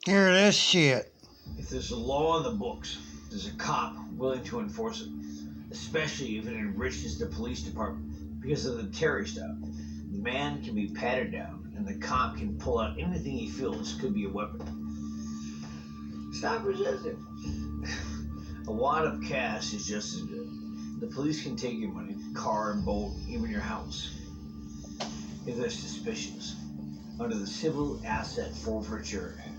Hear this shit. If there's a law on the books, there's a cop willing to enforce it, especially if it enriches the police department because of the Terry stop. The man can be patted down, and the cop can pull out anything he feels could be a weapon. Stop resisting. A wad of cash is just as good. The police can take your money, car and boat, even your house. If they're suspicious, under the Civil Asset Forfeiture Act,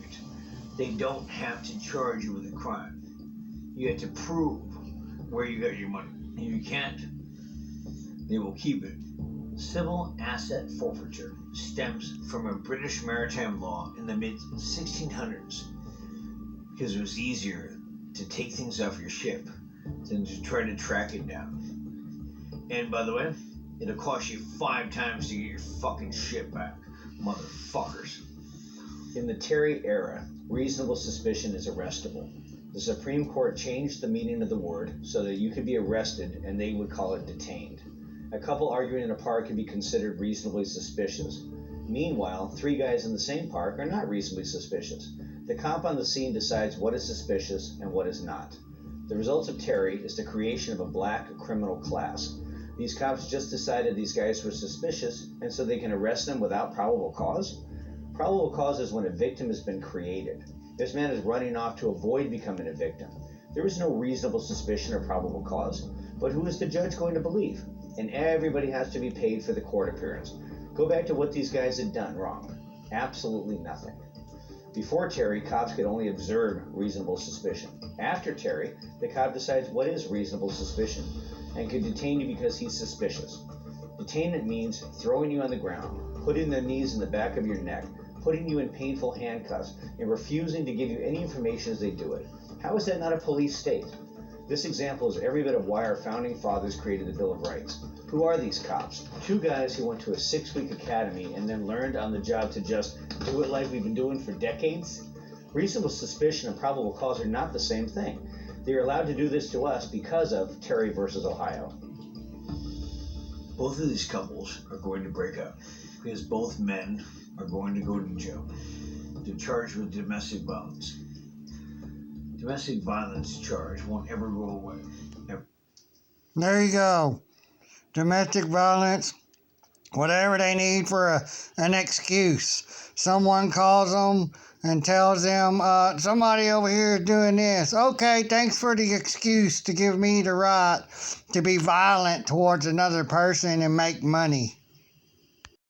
they don't have to charge you with a crime. You have to prove where you got your money. If you can't, they will keep it. Civil asset forfeiture stems from a British maritime law in the mid-1600s because it was easier to take things off your ship than to try to track it down. And by the way, it'll cost you 5 times to get your fucking ship back, motherfuckers. In the Terry era, reasonable suspicion is arrestable. The Supreme Court changed the meaning of the word so that you could be arrested and they would call it detained. A couple arguing in a park can be considered reasonably suspicious. Meanwhile, 3 guys in the same park are not reasonably suspicious. The cop on the scene decides what is suspicious and what is not. The result of Terry is the creation of a black criminal class. These cops just decided these guys were suspicious, and so they can arrest them without probable cause? Probable cause is when a victim has been created. This man is running off to avoid becoming a victim. There is no reasonable suspicion or probable cause, but who is the judge going to believe? And everybody has to be paid for the court appearance. Go back to what these guys had done wrong. Absolutely nothing. Before Terry, cops could only observe reasonable suspicion. After Terry, the cop decides what is reasonable suspicion and can detain you because he's suspicious. Detainment means throwing you on the ground, putting their knees in the back of your neck, putting you in painful handcuffs, and refusing to give you any information as they do it. How is that not a police state? This example is every bit of why our founding fathers created the Bill of Rights. Who are these cops? 2 guys who went to a 6-week academy and then learned on the job to just do it like we've been doing for decades? Reasonable suspicion and probable cause are not the same thing. They are allowed to do this to us because of Terry versus Ohio. Both of these couples are going to break up because both men are going to go to jail. They're charged with domestic violence. Domestic violence charge won't ever go away. Ever. There you go. Domestic violence, whatever they need for an excuse. Someone calls them and tells them, somebody over here is doing this. Okay, thanks for the excuse to give me the right to be violent towards another person and make money.